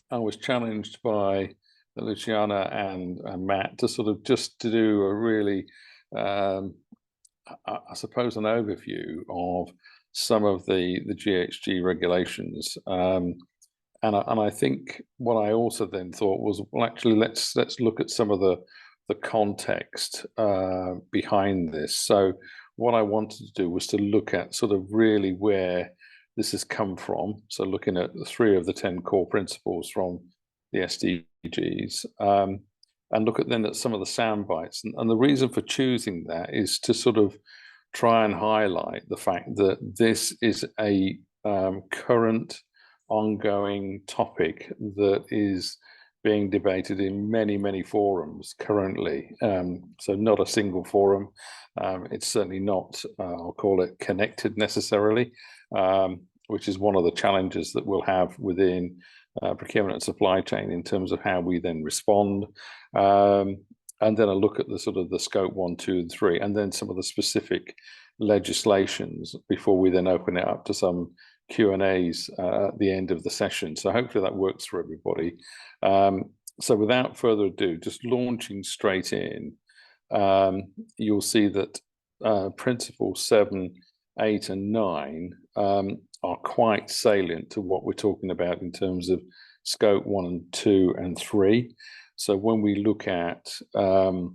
I was challenged by Luciana and Matt to sort of just to do a really, I suppose, an overview of some of the GHG regulations. And I think what I also then thought was, well, actually, let's look at some of the context behind this. So what I wanted to do was to look at sort of really where this has come from. So looking at the 3 of the 10 core principles from the SDGs, and look at then at some of the sound bites. And the reason for choosing that is to sort of try and highlight the fact that this is a current, ongoing topic that is being debated in many, many forums currently. So not a single forum. It's certainly not, I'll call it, connected necessarily, which is one of the challenges that we'll have within procurement and supply chain in terms of how we then respond. And then a look at the sort of the scope 1, 2, and 3, and then some of the specific legislations before we then open it up to some Q&As at the end of the session. So hopefully that works for everybody. So without further ado, just launching straight in, you'll see that principles 7, 8, and 9 are quite salient to what we're talking about in terms of scope 1 and 2 and 3. So when we look at the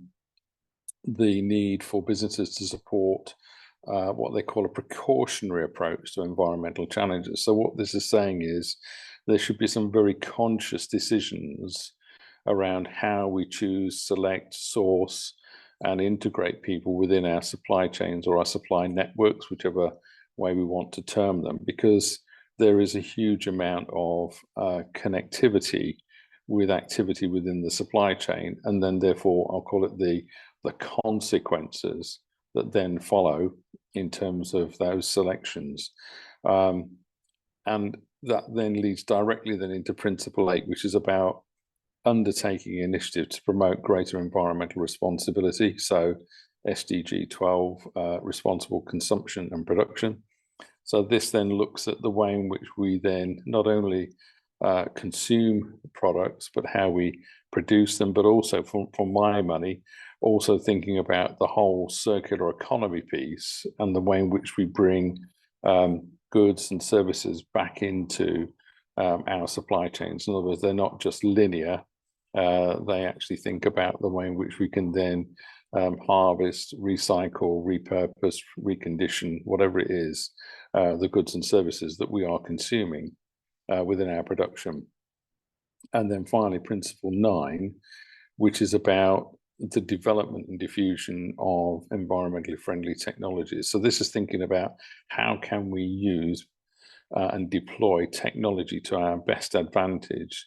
need for businesses to support what they call a precautionary approach to environmental challenges. So what this is saying is there should be some very conscious decisions around how we choose, select, source, and integrate people within our supply chains or our supply networks, whichever way we want to term them, because there is a huge amount of connectivity with activity within the supply chain, and then therefore I'll call it the consequences that then follow in terms of those selections. And that then leads directly then into principle 8, which is about undertaking initiative to promote greater environmental responsibility. So SDG 12, responsible consumption and production. So this then looks at the way in which we then not only consume products, but how we produce them, but also for my money, also thinking about the whole circular economy piece and the way in which we bring goods and services back into our supply chains. In other words, they're not just linear. They actually think about the way in which we can then harvest, recycle, repurpose, recondition, whatever it is, the goods and services that we are consuming within our production. And then finally, principle 9, which is about the development and diffusion of environmentally friendly technologies. So this is thinking about how can we use and deploy technology to our best advantage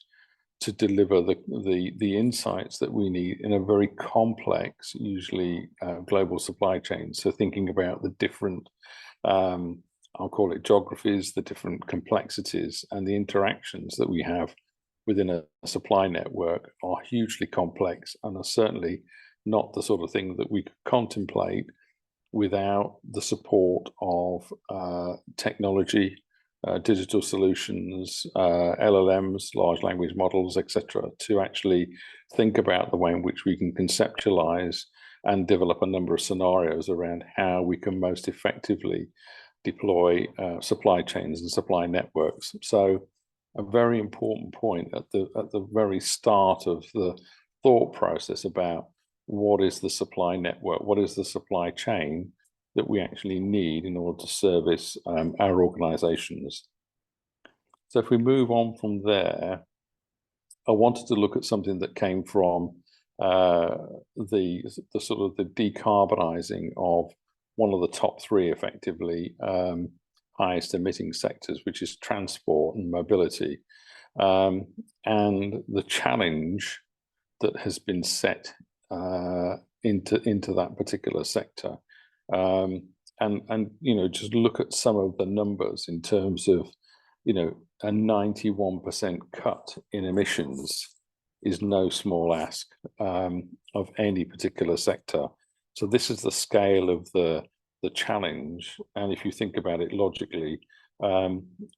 to deliver the insights that we need in a very complex, usually global supply chain. So thinking about the different, I'll call it geographies, the different complexities and the interactions that we have within a supply network are hugely complex and are certainly not the sort of thing that we could contemplate without the support of technology, digital solutions, LLMs, large language models, etc., to actually think about the way in which we can conceptualize and develop a number of scenarios around how we can most effectively deploy supply chains and supply networks. So a very important point at the very start of the thought process about what is the supply network, what is the supply chain that we actually need in order to service our organizations. So if we move on from there, I wanted to look at something that came from the sort of the decarbonizing of one of the top 3 effectively highest emitting sectors, which is transport and mobility, and the challenge that has been set into that particular sector. And you know, just look at some of the numbers in terms of, you know, a 91% cut in emissions is no small ask of any particular sector. So this is the scale of the challenge. And if you think about it logically,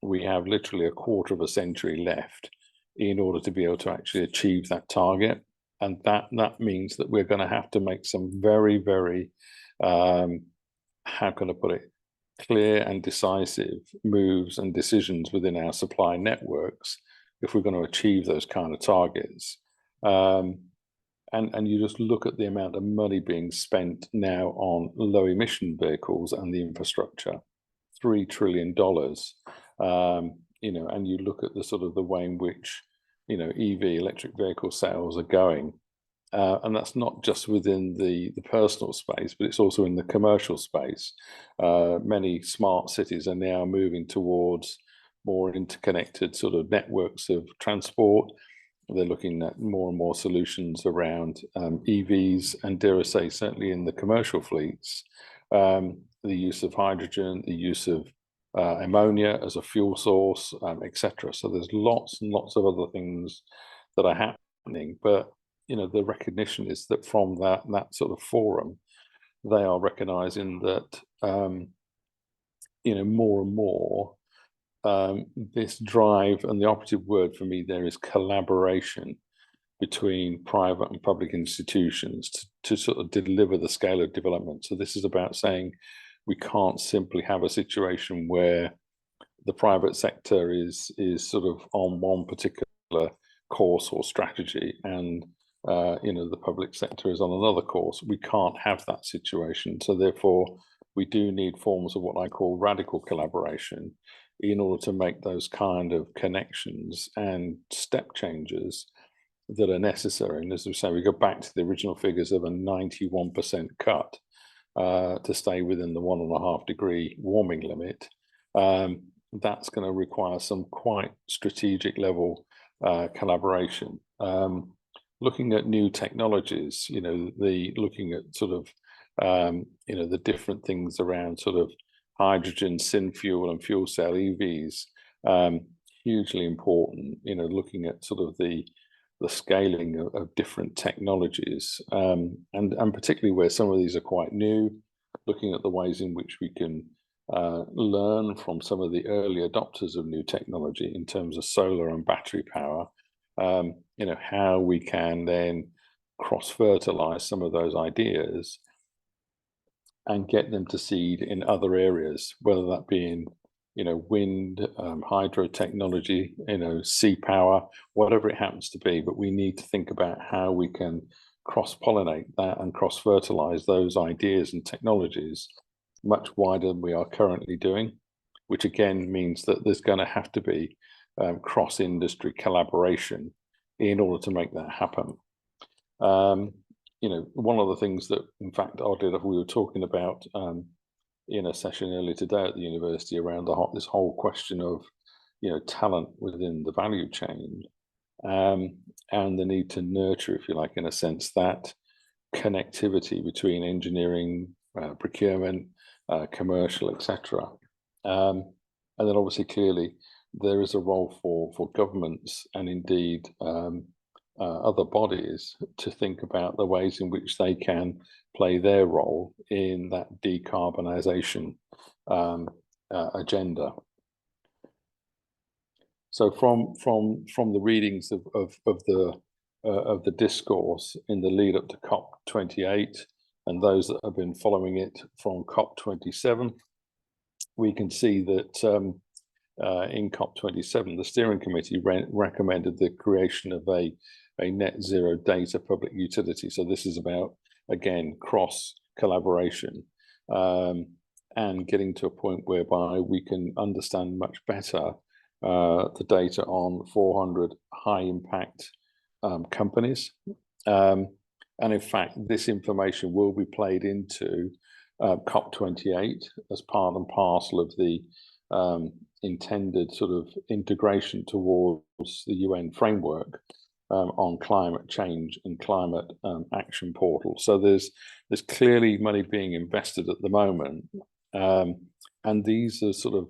we have literally a quarter of a century left in order to be able to actually achieve that target. And that means that we're going to have to make some very, very, how can I put it, clear and decisive moves and decisions within our supply networks if we're going to achieve those kind of targets. And you just look at the amount of money being spent now on low emission vehicles and the infrastructure, $3 trillion, and you look at the sort of the way in which, EV, electric vehicle sales are going. And that's not just within the personal space, but it's also in the commercial space. Many smart cities are now moving towards more interconnected sort of networks of transport. They're looking at more and more solutions around EVs, and dare I say, certainly in the commercial fleets, the use of hydrogen, the use of ammonia as a fuel source, etc. So there's lots and lots of other things that are happening, but the recognition is that from that sort of forum, they are recognizing that more and more this drive, and the operative word for me there is collaboration between private and public institutions to sort of deliver the scale of development. So this is about saying we can't simply have a situation where the private sector is sort of on one particular course or strategy, and the public sector is on another course. We can't have that situation. So therefore, we do need forms of what I call radical collaboration in order to make those kind of connections and step changes that are necessary. And as we say, we go back to the original figures of a 91% cut to stay within the 1.5 degree warming limit. That's going to require some quite strategic level collaboration. Looking at new technologies, looking at sort of, the different things around sort of hydrogen, syn fuel and fuel cell EVs, hugely important, looking at sort of the scaling of different technologies, and particularly where some of these are quite new, looking at the ways in which we can learn from some of the early adopters of new technology in terms of solar and battery power, how we can then cross-fertilize some of those ideas and get them to seed in other areas, whether that be in, wind, hydro technology, sea power, whatever it happens to be. But we need to think about how we can cross-pollinate that and cross-fertilize those ideas and technologies much wider than we are currently doing, which again means that there's going to have to be cross-industry collaboration in order to make that happen. One of the things that, in fact, oddly enough, we were talking about in a session earlier today at the university around this whole question of, talent within the value chain, and the need to nurture, if you like, in a sense, that connectivity between engineering, procurement, commercial, etc. And then obviously, clearly, there is a role for governments and indeed other bodies to think about the ways in which they can play their role in that decarbonization agenda. So from the readings of the discourse in the lead up to COP28 and those that have been following it from COP27, we can see that in COP27, the steering committee recommended the creation of a net zero data public utility. So this is about, again, cross collaboration and getting to a point whereby we can understand much better the data on 400 high impact companies. And in fact, this information will be played into COP28 as part and parcel of the intended sort of integration towards the UN framework on climate change and climate action portal. So there's clearly money being invested at the moment, and these are sort of,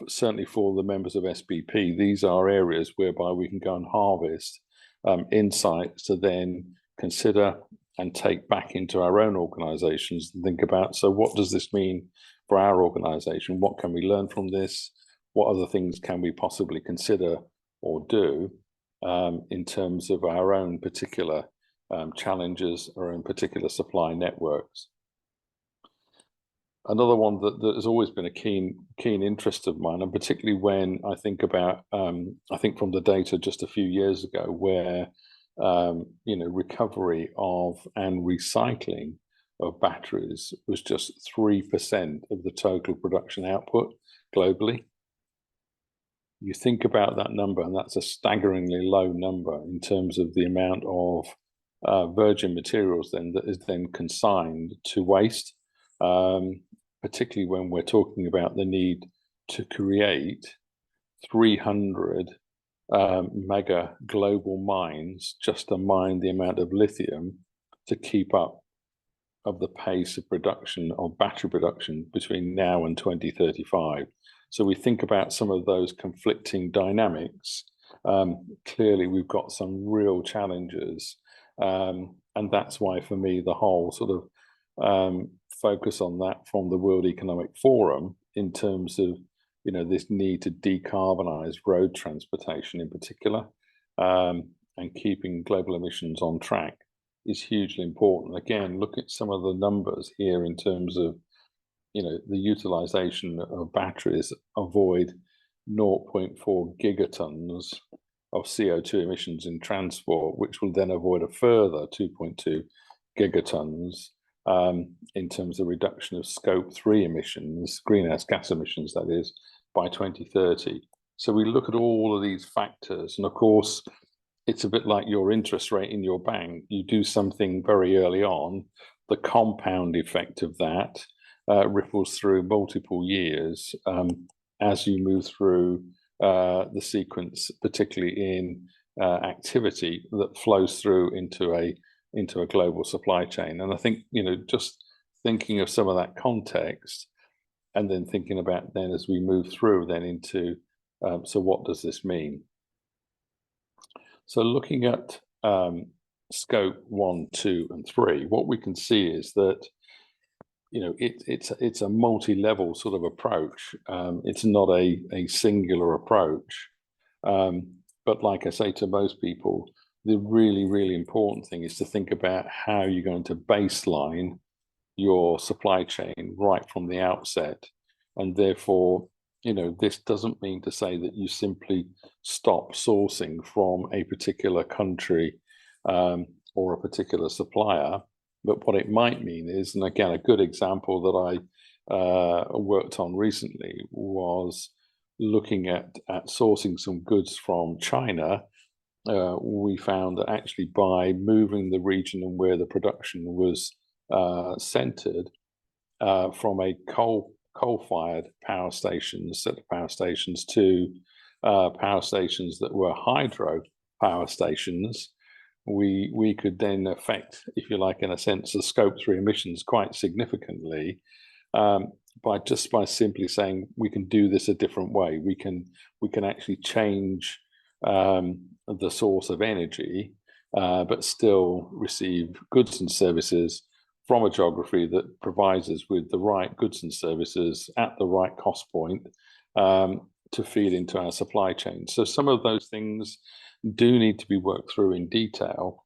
certainly for the members of SPP, these are areas whereby we can go and harvest insights to then consider and take back into our own organizations and think about, so what does this mean for our organization? What can we learn from this? What other things can we possibly consider or do? in terms of our own particular challenges, our own particular supply networks. Another one that has always been a keen interest of mine, and particularly when I think about, I think from the data just a few years ago, where recovery of and recycling of batteries was just 3% of the total production output globally. You think about that number, and that's a staggeringly low number in terms of the amount of virgin materials then that is then consigned to waste. Particularly when we're talking about the need to create 300 mega global mines just to mine the amount of lithium to keep up of the pace of production of battery production between now and 2035. So we think about some of those conflicting dynamics. Clearly, we've got some real challenges, and that's why, for me, the whole sort of focus on that from the World Economic Forum in terms of this need to decarbonize road transportation in particular, and keeping global emissions on track is hugely important. Again, look at some of the numbers here in terms of the utilization of batteries avoid 0.4 gigatons of CO2 emissions in transport, which will then avoid a further 2.2 gigatons in terms of reduction of Scope 3 emissions, greenhouse gas emissions, that is, by 2030. So we look at all of these factors, and of course, it's a bit like your interest rate in your bank. You do something very early on, the compound effect of that ripples through multiple years as you move through the sequence, particularly in activity that flows through into a global supply chain. And I think, just thinking of some of that context and then thinking about then as we move through then into, so what does this mean? So looking at Scope 1, 2, and 3, what we can see is that, it's a multi-level sort of approach. It's not a singular approach. But like I say to most people, the really, really important thing is to think about how you're going to baseline your supply chain right from the outset. And therefore, this doesn't mean to say that you simply stop sourcing from a particular country or a particular supplier. But what it might mean is, and again, a good example that I worked on recently was looking at sourcing some goods from China. We found that actually by moving the region and where the production was centered from a coal-fired power stations, set of power stations, to power stations that were hydro power stations, we could then affect, if you like, in a sense, the Scope 3 emissions quite significantly by simply saying we can do this a different way. We can actually change the source of energy, but still receive goods and services from a geography that provides us with the right goods and services at the right cost point to feed into our supply chain. So some of those things do need to be worked through in detail,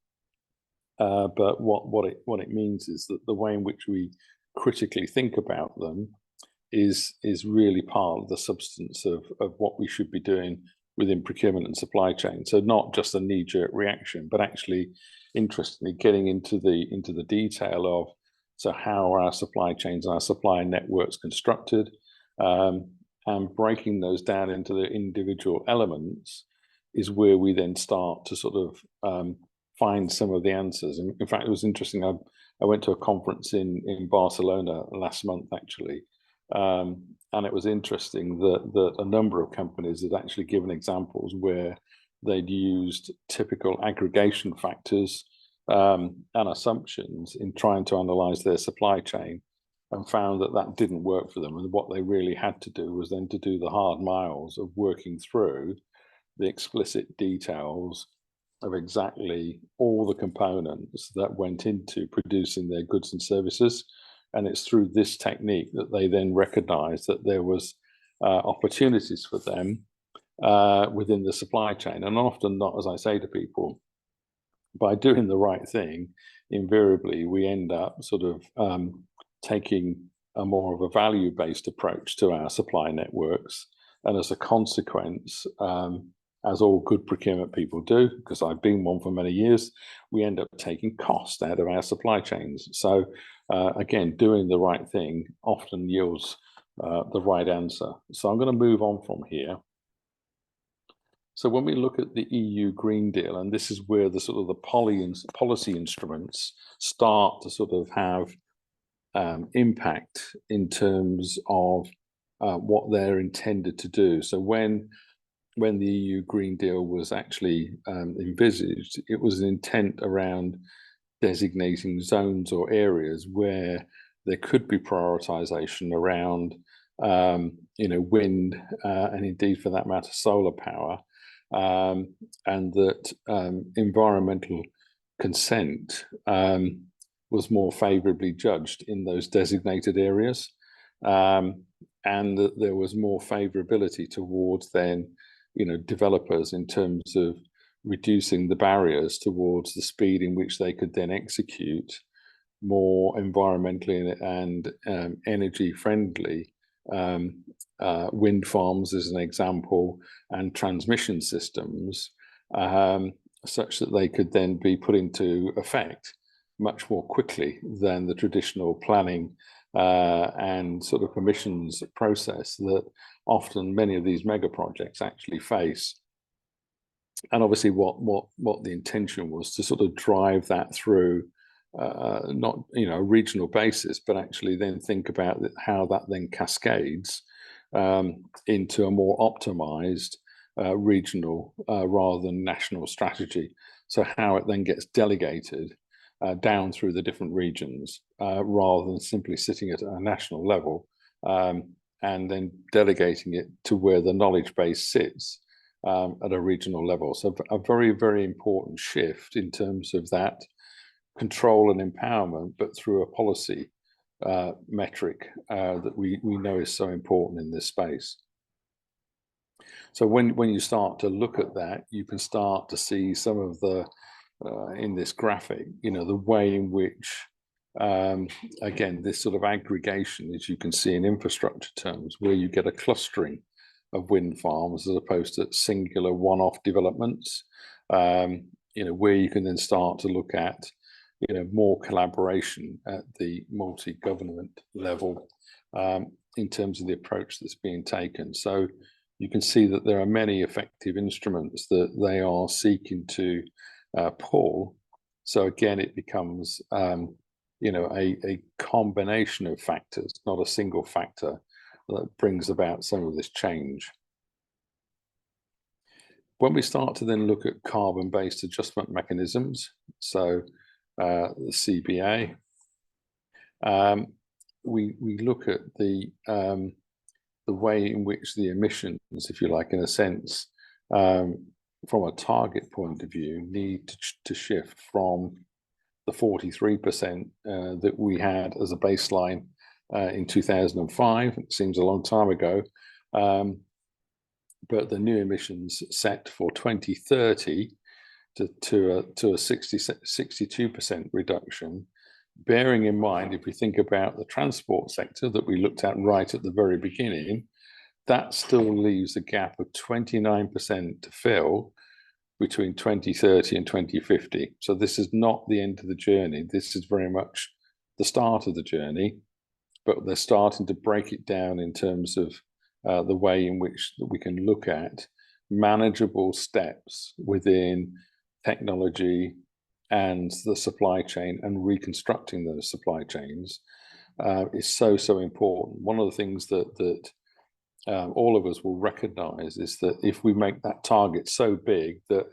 but what it means is that the way in which we critically think about them is really part of the substance of what we should be doing within procurement and supply chain. So not just a knee-jerk reaction, but actually, interestingly, getting into the detail of so how are our supply chains, our supply networks constructed, and breaking those down into the individual elements is where we then start to sort of find some of the answers. And in fact, it was interesting. I went to a conference in Barcelona last month, actually, and it was interesting that a number of companies had actually given examples where they'd used typical aggregation factors and assumptions in trying to analyze their supply chain, and found that didn't work for them. And what they really had to do was then to do the hard miles of working through the explicit details of exactly all the components that went into producing their goods and services. And it's through this technique that they then recognized that there was opportunities for them within the supply chain. And often not, as I say to people, by doing the right thing, invariably we end up sort of taking a more of a value-based approach to our supply networks. And as a consequence, as all good procurement people do, because I've been one for many years, we end up taking cost out of our supply chains. So again, doing the right thing often yields the right answer. So I'm going to move on from here. So when we look at the EU Green Deal, and this is where the sort of the policy instruments start to sort of have impact in terms of what they're intended to do. So when the EU Green Deal was actually envisaged, it was an intent around designating zones or areas where there could be prioritization around, wind and indeed, for that matter, solar power, and that environmental consent was more favorably judged in those designated areas, and that there was more favorability towards then, developers in terms of reducing the barriers towards the speed in which they could then execute more environmentally and energy friendly wind farms, as an example, and transmission systems, such that they could then be put into effect much more quickly than the traditional planning and sort of permissions process that often many of these mega projects actually face. And obviously what the intention was to sort of drive that through not a regional basis, but actually then think about how that then cascades into a more optimized regional rather than national strategy. So how it then gets delegated down through the different regions rather than simply sitting at a national level and then delegating it to where the knowledge base sits at a regional level. So a very, very important shift in terms of that control and empowerment, but through a policy metric that we know is so important in this space. So when you start to look at that, you can start to see some of the, in this graphic, the way in which, again, this sort of aggregation, as you can see in infrastructure terms, where you get a clustering of wind farms as opposed to singular one-off developments, where you can then start to look at more collaboration at the multi-government level in terms of the approach that's being taken. So you can see that there are many effective instruments that they are seeking to pull. So again, it becomes a combination of factors, not a single factor, that brings about some of this change. When we start to then look at carbon-based adjustment mechanisms, so the CBA, we look at the way in which the emissions, if you like, in a sense, from a target point of view, need to shift from the 43% that we had as a baseline in 2005. It seems a long time ago, but the new emissions set for 2030 to a 62% reduction, bearing in mind, if we think about the transport sector that we looked at right at the very beginning, that still leaves a gap of 29% to fill between 2030 and 2050. So this is not the end of the journey. This is very much the start of the journey, but they're starting to break it down in terms of the way in which we can look at manageable steps within technology and the supply chain, and reconstructing those supply chains is so important. One of the things that all of us will recognize is that if we make that target so big that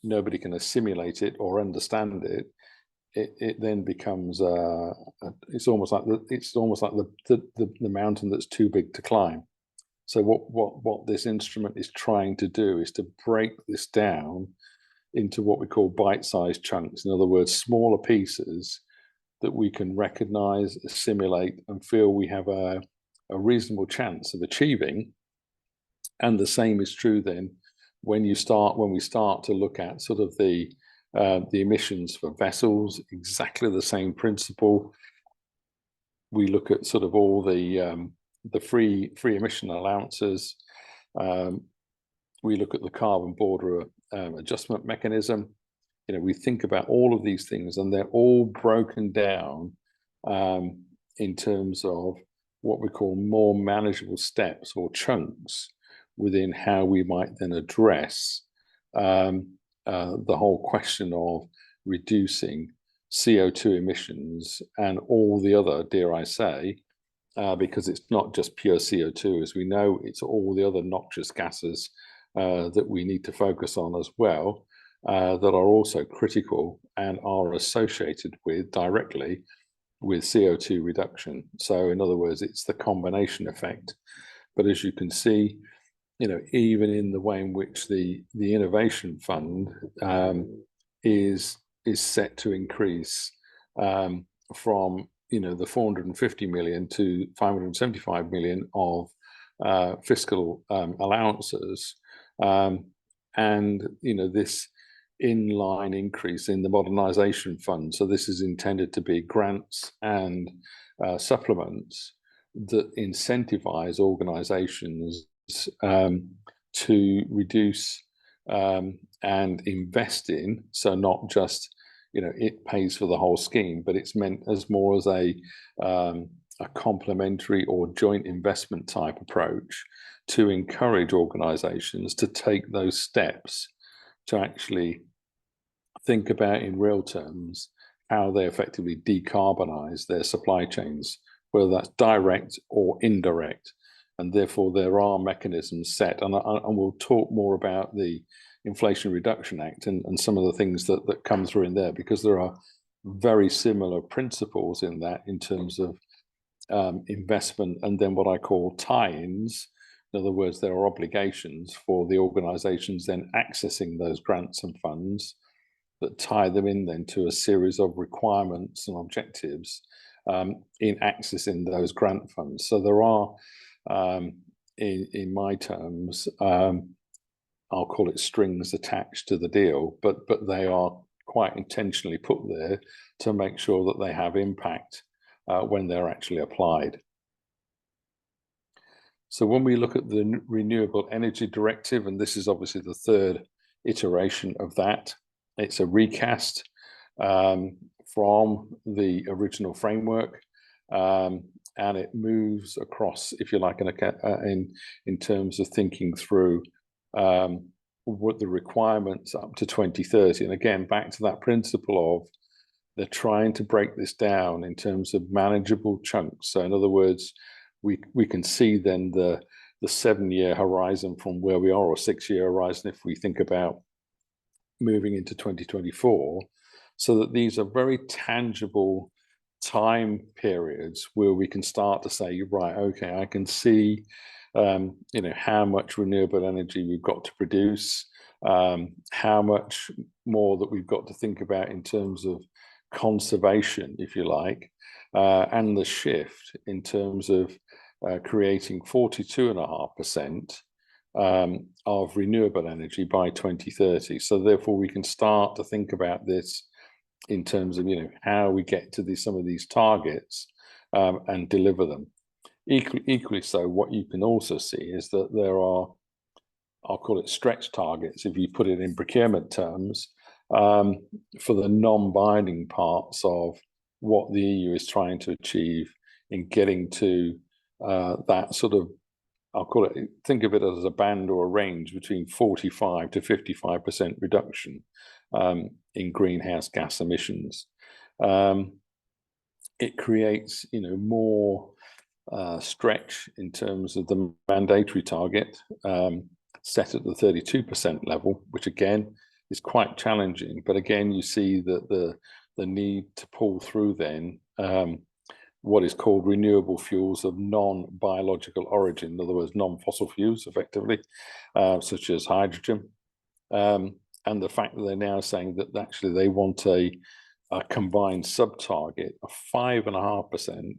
nobody can assimilate it or understand it, it then becomes it's almost like the mountain that's too big to climb. So what this instrument is trying to do is to break this down into what we call bite-sized chunks. In other words, smaller pieces that we can recognize, assimilate, and feel we have a reasonable chance of achieving And the same is true then when we start to look at sort of the emissions for vessels. Exactly the same principle. We look at sort of all the free emission allowances. We look at the carbon border adjustment mechanism. You know, we think about all of these things, and they're all broken down in terms of what we call more manageable steps or chunks within how we might then address the whole question of reducing CO2 emissions and all the other, dare I say, because it's not just pure CO2, as we know, it's all the other noxious gases that we need to focus on as well, that are also critical and are associated with directly with CO2 reduction. So in other words, it's the combination effect. But as you can see, you know, even in the way in which the innovation fund is set to increase from, you know, the 450 million to 575 million of fiscal allowances, and you know, this inline increase in the modernisation fund. So this is intended to be grants and supplements that incentivise organisations to reduce and invest in. So not just, you know, it pays for the whole scheme, but it's meant as more as a complementary or joint investment type approach to encourage organisations to take those steps to actually think about in real terms how they effectively decarbonize their supply chains, whether that's direct or indirect. And therefore, there are mechanisms set. And we'll talk more about the Inflation Reduction Act and some of the things that come through in there, because there are very similar principles in that in terms of investment and then what I call tie-ins. In other words, there are obligations for the organizations then accessing those grants and funds that tie them in then to a series of requirements and objectives in accessing those grant funds. So there are, in my terms, I'll call it strings attached to the deal, but they are quite intentionally put there to make sure that they have impact when they're actually applied. So when we look at the Renewable Energy Directive, and this is obviously the third iteration of that, it's a recast from the original framework, and it moves across, if you like, in terms of thinking through what the requirements up to 2030. And again, back to that principle of they're trying to break this down in terms of manageable chunks. So in other words, we can see then the 7-year horizon from where we are, or 6-year horizon if we think about moving into 2024, so that these are very tangible time periods where we can start to say, right, okay, I can see you know, how much renewable energy we've got to produce, how much more that we've got to think about in terms of conservation, if you like, and the shift in terms of creating 42.5% of renewable energy by 2030. So therefore, we can start to think about this in terms of, you know, how we get to some of these targets and deliver them. Equally so, what you can also see is that there are, I'll call it stretch targets, if you put it in procurement terms, for the non-binding parts of what the EU is trying to achieve in getting to that sort of, I'll call it, think of it as a band or a range between 45 to 55% reduction in greenhouse gas emissions. It creates, you know, more stretch in terms of the mandatory target set at the 32% level, which again is quite challenging. But again, you see that the need to pull through then what is called renewable fuels of non-biological origin, in other words, non-fossil fuels, effectively, such as hydrogen. And the fact that they're now saying that actually they want a combined sub-target of 5.5%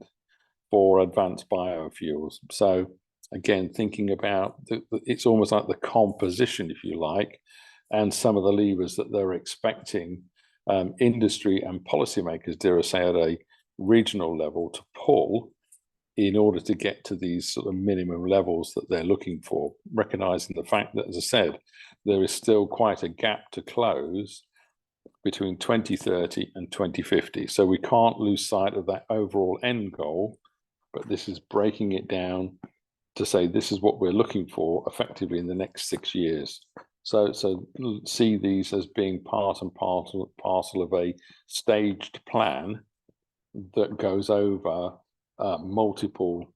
for advanced biofuels. So again, thinking about it's almost like the composition, if you like, and some of the levers that they're expecting industry and policymakers, dare I say, at a regional level to pull in order to get to these sort of minimum levels that they're looking for, recognizing the fact that, as I said, there is still quite a gap to close between 2030 and 2050. So we can't lose sight of that overall end goal, but this is breaking it down to say this is what we're looking for effectively in the next 6 years. So see these as being part and parcel of a staged plan that goes over multiple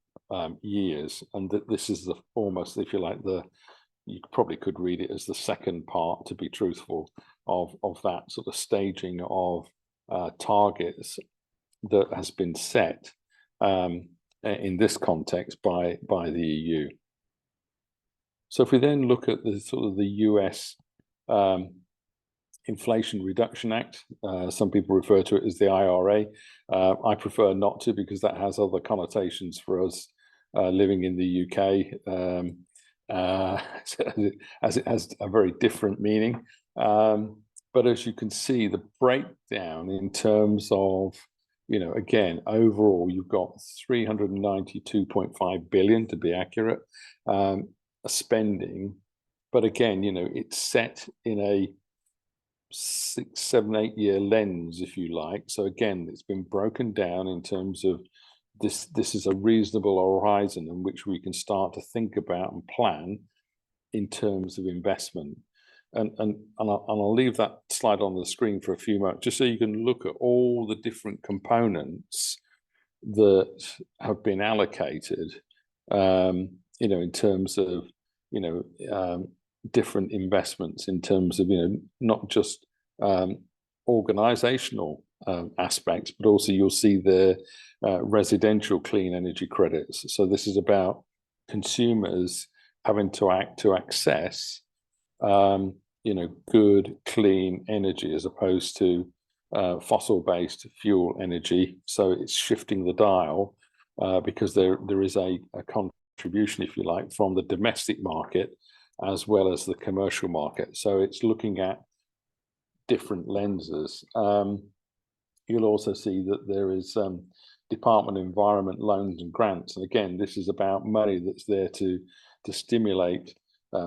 years, and that this is the almost, if you like, you probably could read it as the second part, to be truthful, of that sort of staging of targets that has been set in this context by the EU. So if we then look at the sort of the US Inflation Reduction Act, some people refer to it as the IRA. I prefer not to, because that has other connotations for us living in the UK, as it has a very different meaning. But as you can see, the breakdown in terms of, again, overall, you've got 392.5 billion, to be accurate, spending. But again, it's set in a 6, 7, 8 year lens, if you like. So again, it's been broken down in terms of this is a reasonable horizon in which we can start to think about and plan in terms of investment. And I'll leave that slide on the screen for a few moments, just so you can look at all the different components that have been allocated, in terms of, different investments, in terms of, not just organizational aspects, but also you'll see the residential clean energy credits. So this is about consumers having to access good, clean energy, as opposed to fossil-based fuel energy. So it's shifting the dial because there is a contribution, if you like, from the domestic market as well as the commercial market. So it's looking at different lenses. You'll also see that there is Department of Environment loans and grants. And again, this is about money that's there to stimulate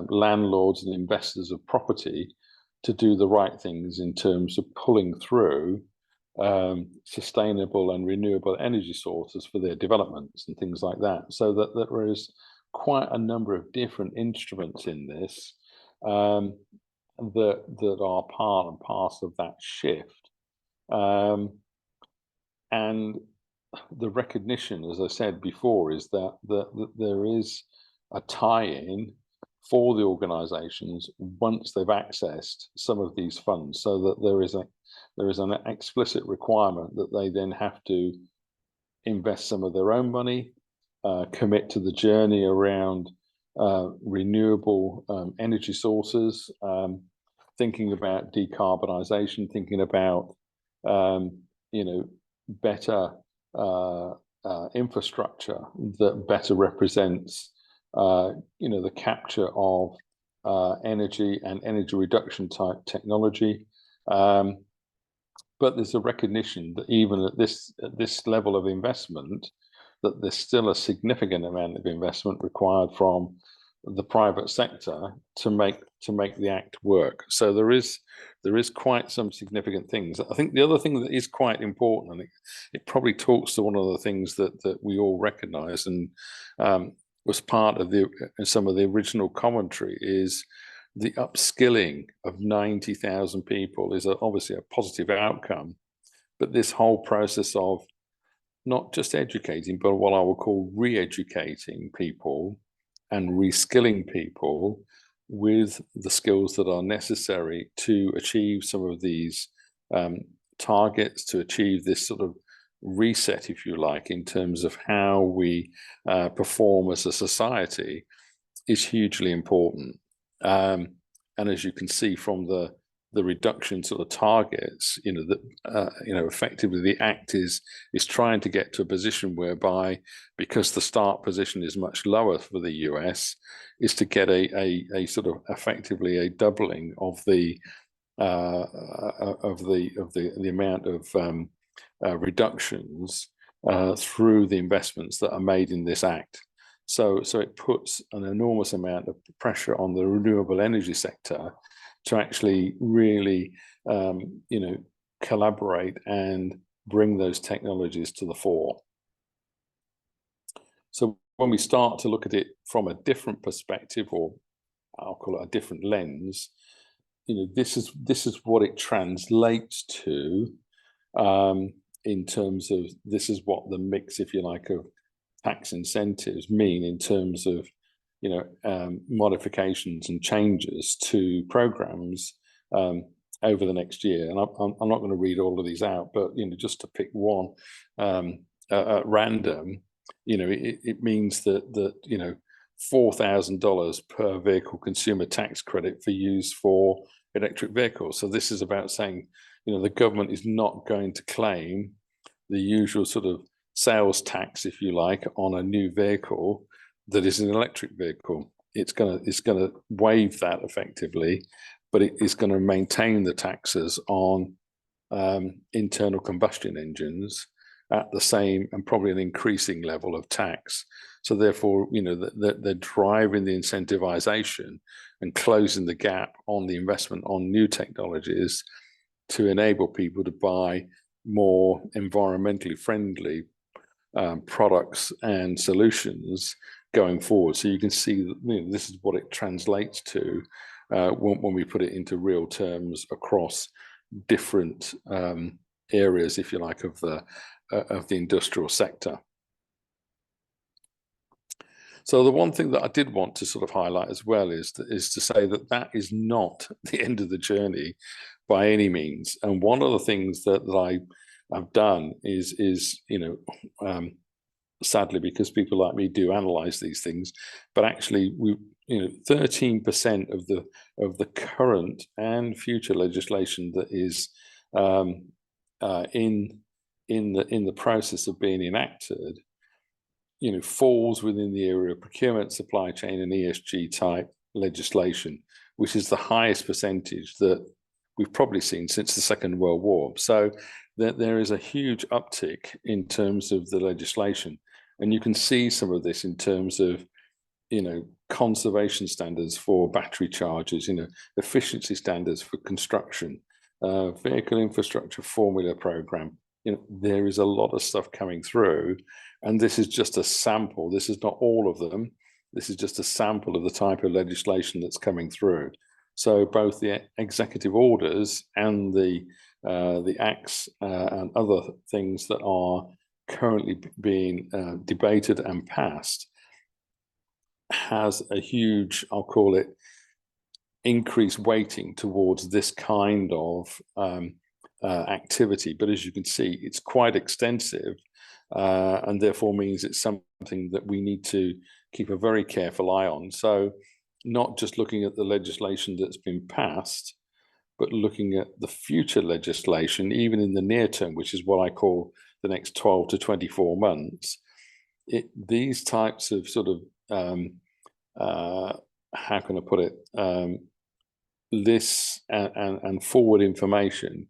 landlords and investors of property to do the right things in terms of pulling through sustainable and renewable energy sources for their developments and things like that. So that there is quite a number of different instruments in this that are part and parcel of that shift. And the recognition, as I said before, is that there is a tie-in for the organizations once they've accessed some of these funds, so that there is an explicit requirement that they then have to invest some of their own money, commit to the journey around renewable energy sources, thinking about decarbonization, thinking about better infrastructure that better represents the capture of energy and energy reduction type technology. But there's a recognition that even at this level of investment, that there's still a significant amount of investment required from the private sector to make the act work. So there is quite some significant things. I think the other thing that is quite important, and it probably talks to one of the things that we all recognise and was part of some of the original commentary, is the upskilling of 90,000 people is obviously a positive outcome, but this whole process of not just educating, but what I would call re-educating people and reskilling people with the skills that are necessary to achieve some of these targets, to achieve this sort of reset, if you like, in terms of how we perform as a society, is hugely important. And as you can see from the the reduction sort of targets, effectively the Act is trying to get to a position whereby, because the start position is much lower for the US, is to get a sort of effectively a doubling of the amount of reductions through the investments that are made in this Act. So it puts an enormous amount of pressure on the renewable energy sector to actually really, collaborate and bring those technologies to the fore. So when we start to look at it from a different perspective, or I'll call it a different lens, this is what it translates to in terms of, this is what the mix, if you like, of tax incentives mean in terms of modifications and changes to programs over the next year. And I'm not going to read all of these out, but just to pick one at random, it means that $4,000 per vehicle consumer tax credit for use for electric vehicles. So this is about saying, the government is not going to claim the usual sort of sales tax, if you like, on a new vehicle that is an electric vehicle. It's gonna waive that effectively, but it is going to maintain the taxes on internal combustion engines at the same and probably an increasing level of tax. So therefore, they're driving the incentivization and closing the gap on the investment on new technologies to enable people to buy more environmentally friendly products and solutions going forward. So you can see that this is what it translates to when we put it into real terms across different areas, if you like, of the industrial sector. So the one thing that I did want to sort of highlight as well is to say that is not the end of the journey by any means. And one of the things that I have done is sadly, because people like me do analyze these things, but actually 13% of the current and future legislation that is in the process of being enacted, falls within the area of procurement, supply chain, and ESG type legislation, which is the highest percentage that we've probably seen since the Second World War. So there is a huge uptick in terms of the legislation. And you can see some of this in terms of, conservation standards for battery chargers, efficiency standards for construction, vehicle infrastructure formula program. There is a lot of stuff coming through, and this is just a sample. This is not all of them. This is just a sample of the type of legislation that's coming through. So both the executive orders and the acts and other things that are currently being debated and passed has a huge, I'll call it, increased weighting towards this kind of activity. But as you can see, it's quite extensive and therefore means it's something that we need to keep a very careful eye on. So not just looking at the legislation that's been passed, but looking at the future legislation, even in the near term, which is what I call the next 12 to 24 months. These types of sort of, how can I put it, lists and forward information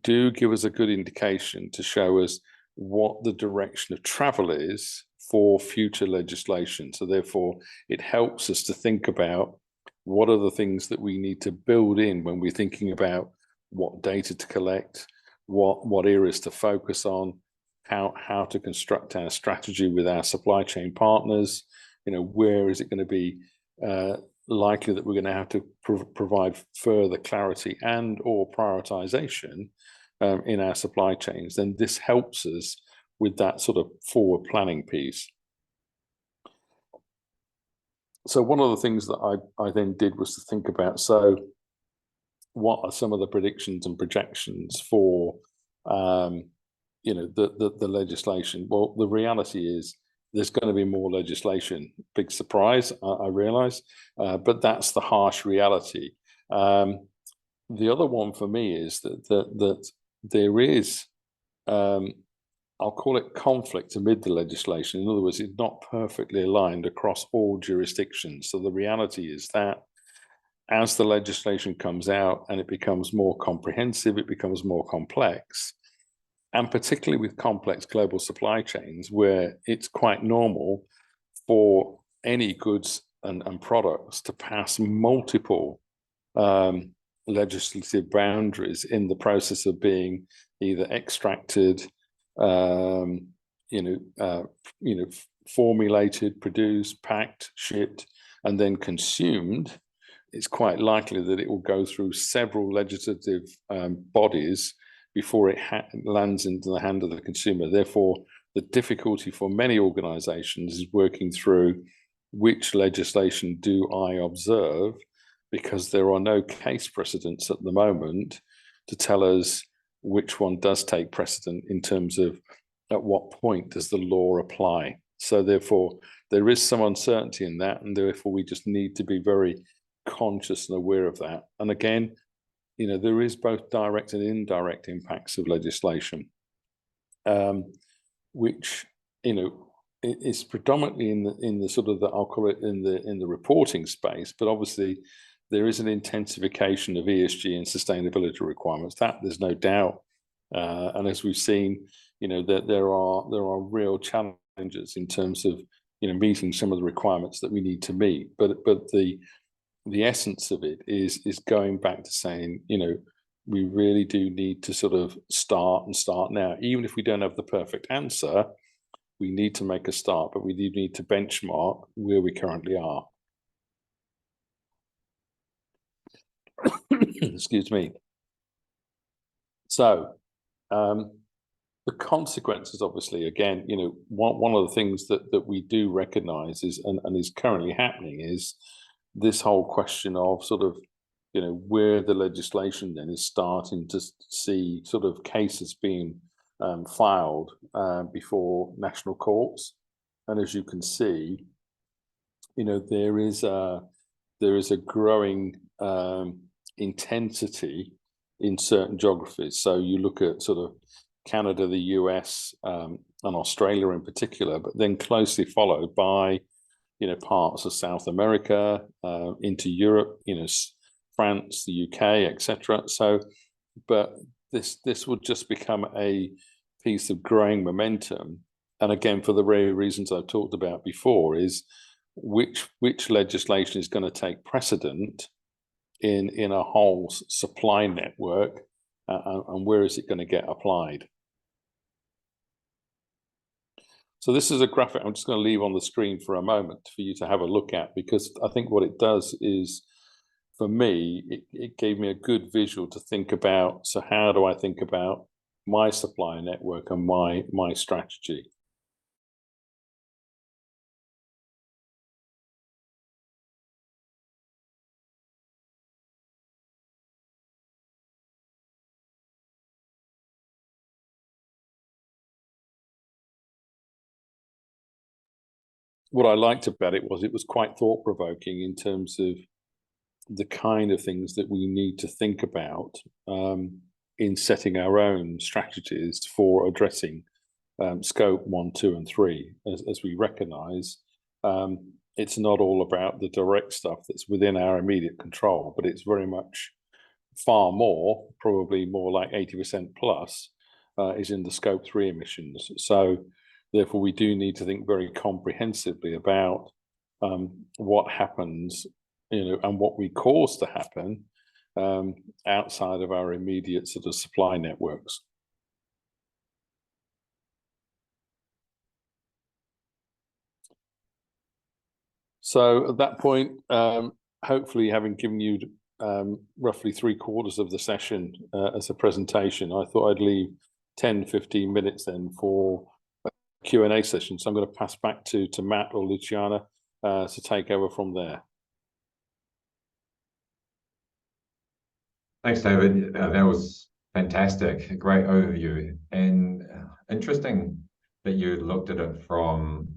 do give us a good indication to show us what the direction of travel is for future legislation. So therefore, it helps us to think about what are the things that we need to build in when we're thinking about what data to collect, what areas to focus on, how to construct our strategy with our supply chain partners. Where is it going to be likely that we're going to have to provide further clarity and or prioritization in our supply chains? Then this helps us with that sort of forward planning piece. So one of the things that I then did was to think about, so what are some of the predictions and projections for the legislation? Well, the reality is there's going to be more legislation. Big surprise, I realize, but that's the harsh reality. the other one for me is that there is, I'll call it conflict amid the legislation. In other words, it's not perfectly aligned across all jurisdictions. So the reality is that as the legislation comes out and it becomes more comprehensive, it becomes more complex, and particularly with complex global supply chains, where it's quite normal for any goods and products to pass multiple legislative boundaries in the process of being either extracted, formulated, produced, packed, shipped, and then consumed. It's quite likely that it will go through several legislative bodies before it lands into the hand of the consumer. Therefore, the difficulty for many organizations is working through which legislation do I observe, because there are no case precedents at the moment to tell us which one does take precedent in terms of at what point does the law apply. So therefore, there is some uncertainty in that, and therefore we just need to be very conscious and aware of that. And again, there is both direct and indirect impacts of legislation, which is predominantly in the sort of I'll call it in the reporting space, but obviously there is an intensification of ESG and sustainability requirements. That there's no doubt, and as we've seen, that there are real challenges in terms of meeting some of the requirements that we need to meet. But the essence of it is going back to saying, we really do need to sort of start now. Even if we don't have the perfect answer, we need to make a start, but we do need to benchmark where we currently are. Excuse me. So the consequences, obviously, again, one of the things that we do recognize is and is currently happening is this whole question of sort of, where the legislation then is starting to see sort of cases being filed before national courts. And as you can see, there is a growing intensity in certain geographies. So you look at sort of Canada, the US, and Australia in particular, but then closely followed by parts of South America, into Europe, France, the UK, etc. So, but this would just become a piece of growing momentum. And again, for the very reasons I've talked about before, is which legislation is going to take precedent in a whole supply network, and where is it going to get applied? So this is a graphic I'm just going to leave on the screen for a moment for you to have a look at, because I think what it does is, for me, it gave me a good visual to think about, so how do I think about my supply network and my strategy? What I liked about it was quite thought-provoking in terms of the kind of things that we need to think about in setting our own strategies for addressing scope 1, 2, and 3. As we recognise, it's not all about the direct stuff that's within our immediate control, but it's very much far more, probably more like 80% plus, is in the scope 3 emissions. So therefore, we do need to think very comprehensively about what happens, and what we cause to happen outside of our immediate sort of supply networks. So at that point, hopefully having given you roughly 3/4 of the session as a presentation, I thought I'd leave 10-15 minutes then for a Q&A session. So I'm going to pass back to Matt or Luciana to take over from there. Thanks, David. That was fantastic. A great overview, and interesting that you looked at it from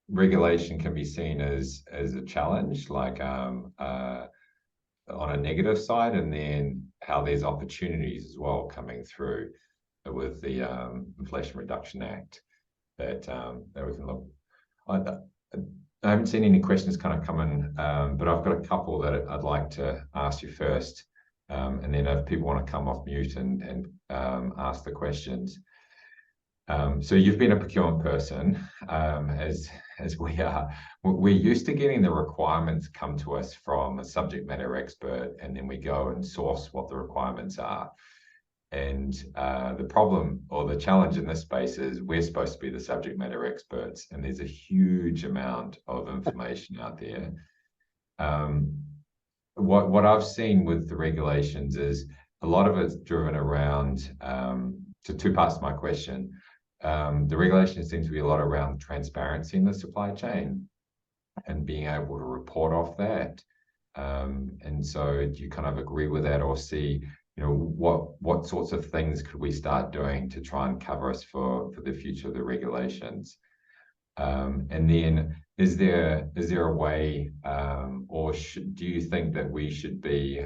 regulation can be seen as a challenge, like on a negative side, and then how there's opportunities as well coming through with the Inflation Reduction Act that we can look. I haven't seen any questions kind of come in, but I've got a couple that I'd like to ask you first, and then if people want to come off mute and ask the questions. So you've been a procurement person, as we are. We're used to getting the requirements come to us from a subject matter expert, and then we go and source what the requirements are. And the problem or the challenge in this space is we're supposed to be the subject matter experts, and there's a huge amount of information out there. What I've seen with the regulations is a lot of it's driven around, to two parts to my question. The regulation seems to be a lot around transparency in the supply chain and being able to report off that. And so do you kind of agree with that, or see, you know, what sorts of things could we start doing to try and cover us for the future of the regulations? And then is there a way, or do you think that we should be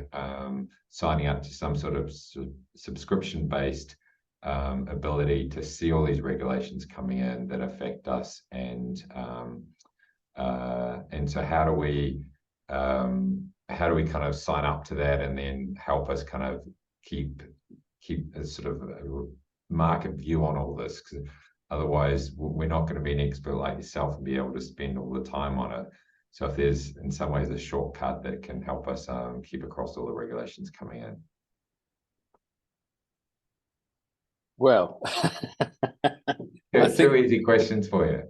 signing up to some sort of subscription-based ability to see all these regulations coming in that affect us, and so how do we kind of sign up to that and then help us kind of keep a sort of a market view on all this? Because otherwise we're not going to be an expert like yourself and be able to spend all the time on it. So if there's in some ways a shortcut that can help us keep across all the regulations coming in. Well, two easy questions for you.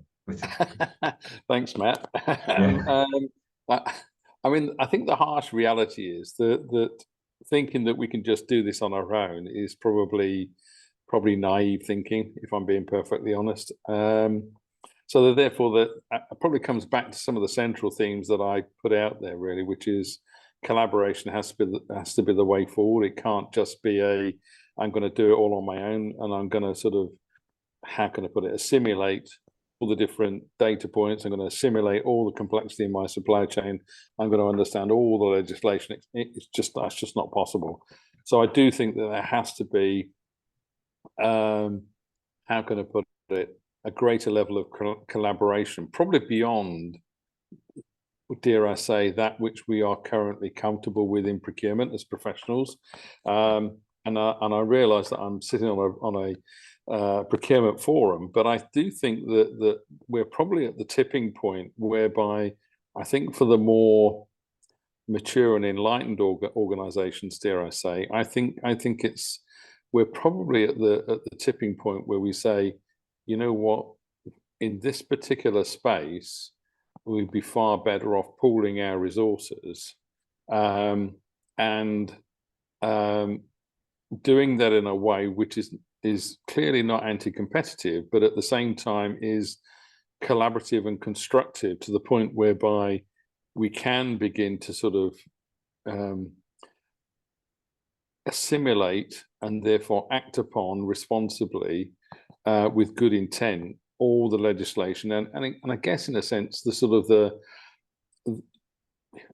Thanks, Matt. Yeah. I mean, I think the harsh reality is that thinking that we can just do this on our own is probably naive thinking, if I'm being perfectly honest. So therefore, that probably comes back to some of the central themes that I put out there, really, which is collaboration has to be the way forward. It can't just be I'm going to do it all on my own, and I'm going to sort of, how can I put it, assimilate all the different data points. I'm going to assimilate all the complexity in my supply chain. I'm going to understand all the legislation. That's just not possible. So I do think that there has to be, how can I put it, a greater level of collaboration, probably beyond, dare I say, that which we are currently comfortable with in procurement as professionals. And I realise that I'm sitting on a procurement forum, but I do think that we're probably at the tipping point whereby I think for the more mature and enlightened organisations, dare I say, I think we're probably at the tipping point where we say, you know what, in this particular space, we'd be far better off pooling our resources and doing that in a way which is clearly not anti-competitive, but at the same time is collaborative and constructive to the point whereby we can begin to sort of assimilate and therefore act upon responsibly with good intent all the legislation, and I guess in a sense the sort of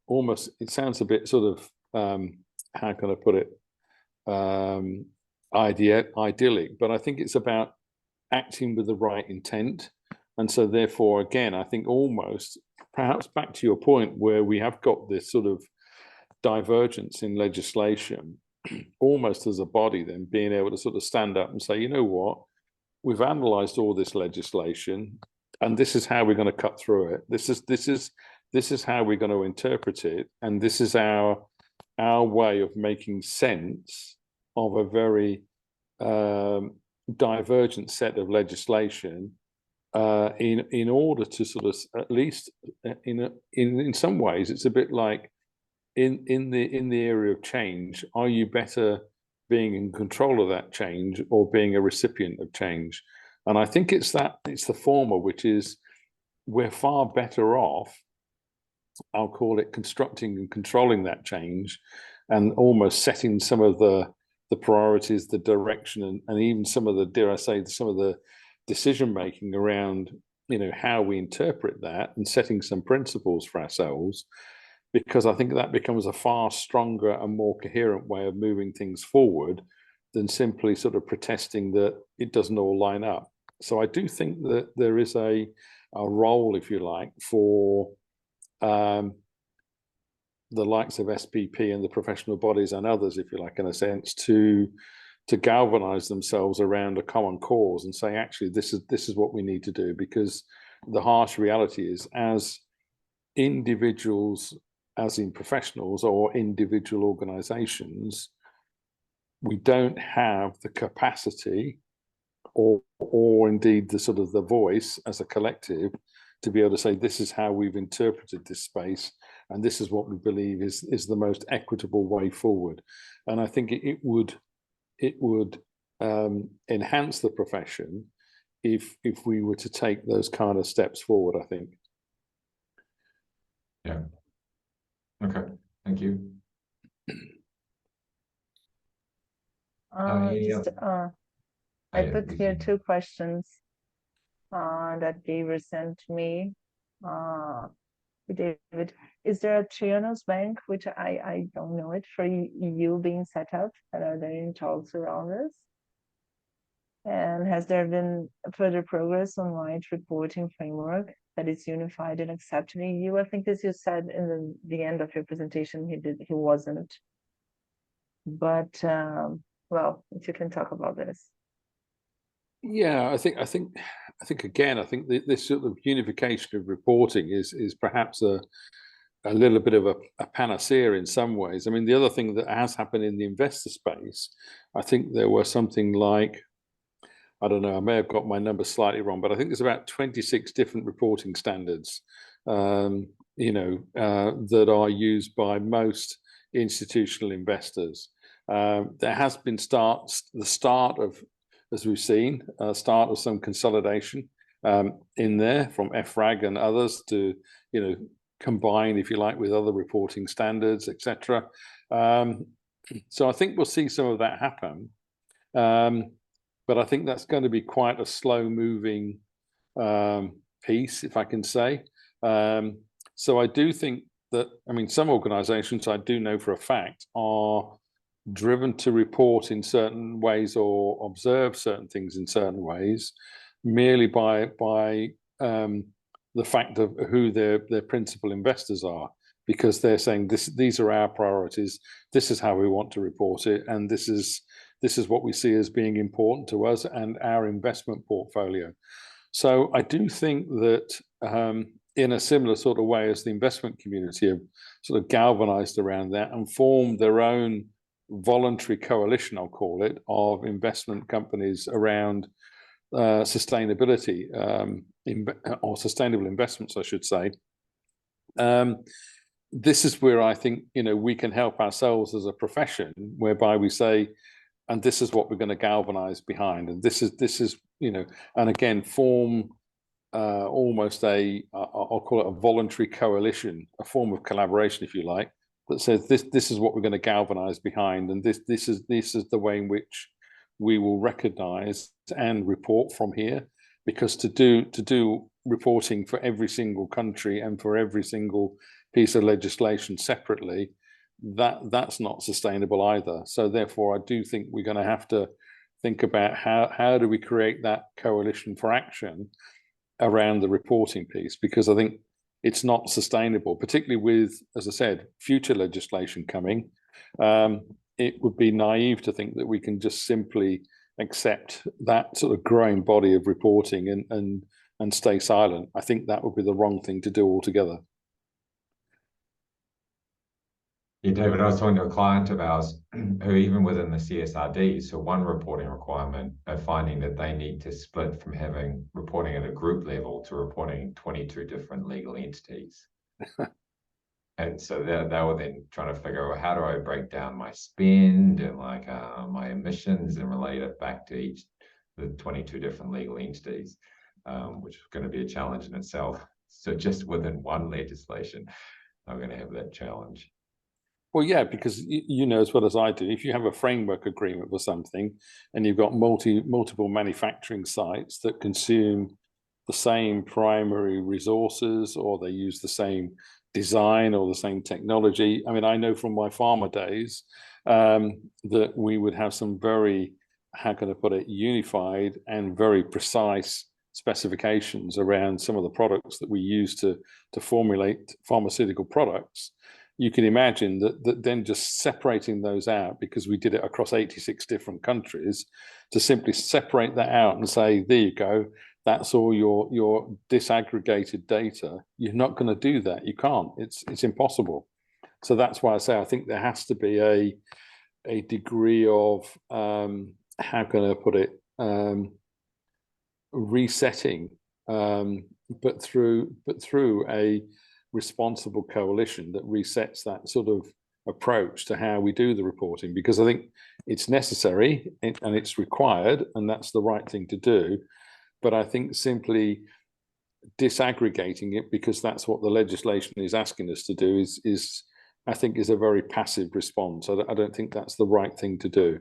almost, it sounds a bit sort of how can I put it, idyllic, but I think it's about acting with the right intent. And so therefore, again, I think almost perhaps back to your point where we have got this sort of divergence in legislation, almost as a body then being able to sort of stand up and say, you know what, we've analysed all this legislation and this is how we're going to cut through it. This is how we're going to interpret it, and this is our way of making sense of a very divergent set of legislation in order to sort of, at least in some ways, it's a bit like in the area of change, are you better being in control of that change or being a recipient of change? And I think it's the former, which is we're far better off, I'll call it, constructing and controlling that change and almost setting some of the priorities, the direction, and even some of the, dare I say, some of the decision making around, you know, how we interpret that, and setting some principles for ourselves, because I think that becomes a far stronger and more coherent way of moving things forward than simply sort of protesting that it doesn't all line up. So I do think that there is a role, if you like, for the likes of SPP and the professional bodies and others, if you like, in a sense, to galvanize themselves around a common cause and say, actually, this is what we need to do, because the harsh reality is, as individuals, as in professionals or individual organizations, we don't have the capacity or indeed the sort of the voice as a collective to be able to say, this is how we've interpreted this space and this is what we believe is the most equitable way forward. And I think it would enhance the profession if we were to take those kind of steps forward, I think. Yeah. Okay. Thank you. I put here 2 questions that David sent me. David, is there a Trianos Bank, which I don't know it, for EU being set up? And are there any talks around this? And has there been further progress on white reporting framework that is unified and accepted in EU? I think this you said in the end of your presentation, he wasn't. But well, if you can talk about this. Yeah, I think again, I think this sort of unification of reporting is perhaps a little bit of a panacea in some ways. I mean, the other thing that has happened in the investor space, I think there were something like, I don't know, I may have got my number slightly wrong, but I think there's about 26 different reporting standards, that are used by most institutional investors. There has been the start of, as we've seen, start of some consolidation in there from FRAG and others to, combine, if you like, with other reporting standards, etc. So I think we'll see some of that happen. But I think that's going to be quite a slow-moving piece, if I can say. So I do think that, I mean, some organizations I do know for a fact are driven to report in certain ways or observe certain things in certain ways merely by the fact of who their principal investors are, because they're saying these are our priorities, this is how we want to report it, and this is what we see as being important to us and our investment portfolio. So I do think that in a similar sort of way as the investment community have sort of galvanized around that and formed their own voluntary coalition, I'll call it, of investment companies around sustainability or sustainable investments, I should say. This is where I think we can help ourselves as a profession, whereby we say, and this is what we're going to galvanize behind, and this is and again form almost I'll call it a voluntary coalition, a form of collaboration, if you like, that says this is what we're going to galvanize behind, and this is the way in which we will recognize and report from here. Because to do reporting for every single country and for every single piece of legislation separately, that's not sustainable either. So therefore, I do think we're going to have to think about how do we create that coalition for action around the reporting piece, because I think it's not sustainable, particularly with, as I said, future legislation coming. It would be naive to think that we can just simply accept that sort of growing body of reporting and stay silent. I think that would be the wrong thing to do altogether. Yeah, David, I was talking to a client of ours who, even within the CSRD, so one reporting requirement, are finding that they need to split from having reporting at a group level to reporting 22 different legal entities. And so they were then trying to figure out, how do I break down my spend and my emissions and relate it back to the 22 different legal entities, which is going to be a challenge in itself. So just within one legislation, I'm going to have that challenge. Well, yeah, because you know as well as I do, if you have a framework agreement for something and you've got multiple manufacturing sites that consume the same primary resources, or they use the same design or the same technology. I mean, I know from my pharma days that we would have some very, how can I put it, unified and very precise specifications around some of the products that we use to formulate pharmaceutical products. You can imagine that then just separating those out, because we did it across 86 different countries, to simply separate that out and say, there you go, that's all your disaggregated data. You're not going to do that. You can't. It's impossible. So that's why I say I think there has to be a degree of how can I put it, resetting, but through a responsible coalition that resets that sort of approach to how we do the reporting, because I think it's necessary and it's required, and that's the right thing to do. But I think simply disaggregating it, because that's what the legislation is asking us to do, is I think is a very passive response. I don't think that's the right thing to do.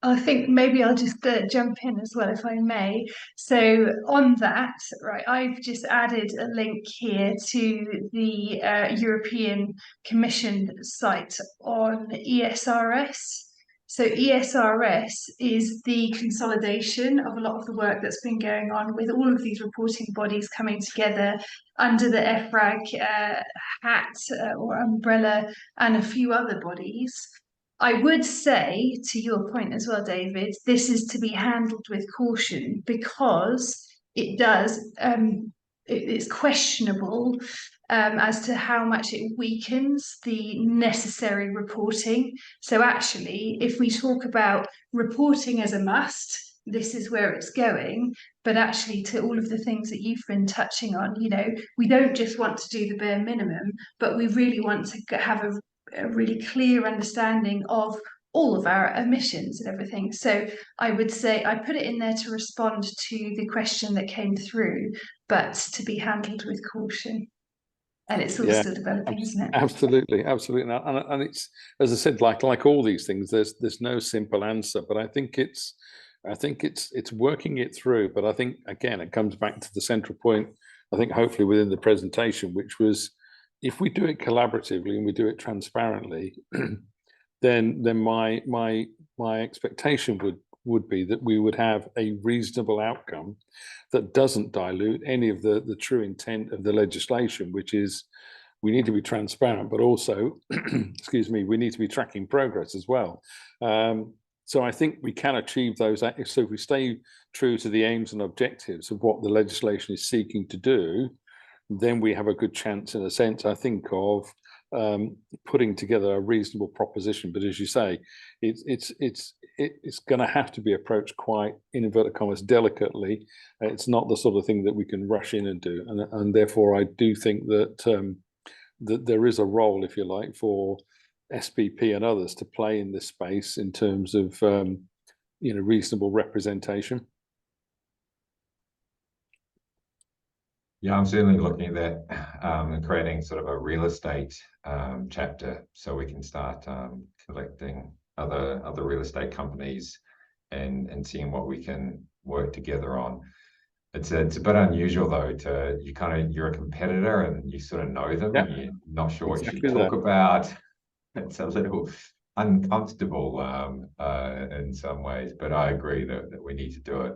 I think maybe I'll just jump in as well, if I may. So on that, right, I've just added a link here to the European Commission site on ESRS. So ESRS is the consolidation of a lot of the work that's been going on with all of these reporting bodies coming together under the EFRAG hat or umbrella, and a few other bodies. I would say, to your point as well, David, this is to be handled with caution, because it's questionable as to how much it weakens the necessary reporting. So actually, if we talk about reporting as a must, this is where it's going. But actually, to all of the things that you've been touching on, we don't just want to do the bare minimum, but we really want to have a really clear understanding of all of our emissions and everything. So I would say I put it in there to respond to the question that came through, but to be handled with caution. And it's all still developing, isn't it? Absolutely. And it's, as I said, like all these things, there's no simple answer. But I think it's working it through. But I think, again, it comes back to the central point, I think hopefully within the presentation, which was, if we do it collaboratively and we do it transparently, then my expectation would be that we would have a reasonable outcome that doesn't dilute any of the true intent of the legislation, which is we need to be transparent, but also, excuse me, we need to be tracking progress as well. So I think we can achieve those. So if we stay true to the aims and objectives of what the legislation is seeking to do, then we have a good chance, in a sense, I think, of putting together a reasonable proposition. But as you say, it's going to have to be approached quite, in inverted commas, delicately. It's not the sort of thing that we can rush in and do, and therefore I do think that that there is a role, if you like, for SPP and others to play in this space in terms of reasonable representation. Yeah, I'm certainly looking at that and creating sort of a real estate chapter, so we can start collecting other real estate companies and seeing what we can work together on. It's a bit unusual though, you're a competitor and you sort of know them, and you're not sure what you should talk about. It's a little uncomfortable in some ways, but I agree that we need to do it.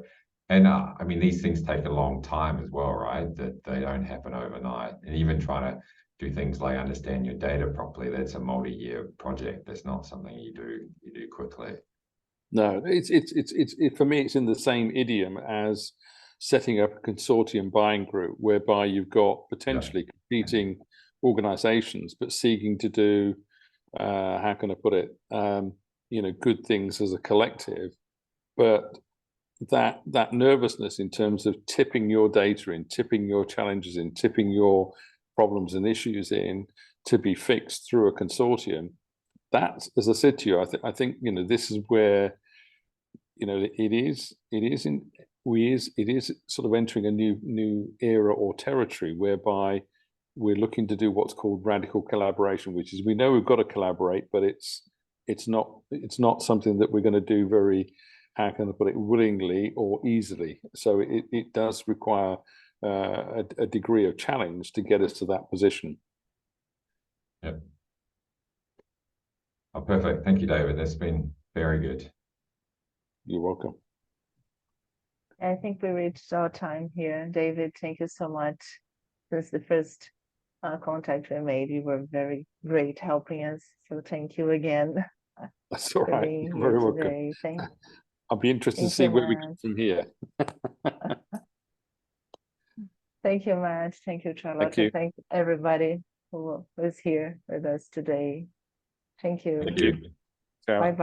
And I mean, these things take a long time as well, right? That they don't happen overnight. And even trying to do things like understand your data properly, that's a multi-year project. That's not something you do quickly. No, it's for me, it's in the same idiom as setting up a consortium buying group, whereby you've got potentially competing organizations, but seeking to do, how can I put it, good things as a collective. But that nervousness in terms of tipping your data in, tipping your challenges in, tipping your problems and issues in to be fixed through a consortium, that's, as I said to you, I think this is where it is sort of entering a new era or territory, whereby we're looking to do what's called radical collaboration, which is, we know we've got to collaborate, but it's not something that we're going to do very, how can I put it, willingly or easily. So it does require a degree of challenge to get us to that position. Yep. Oh, perfect. Thank you, David. That's been very good. You're welcome. I think we reached our time here. David, thank you so much. Since the first contact we made, you were very great helping us. So thank you again That's all for right. being You're here very welcome. today. I'll be interested to Thank see you, where we Matt. go from here. Thank you, Matt. Thank you, Charlotte. Thank you. Thank everybody who was here with us today. Thank you. Thank you. Ciao. Bye bye.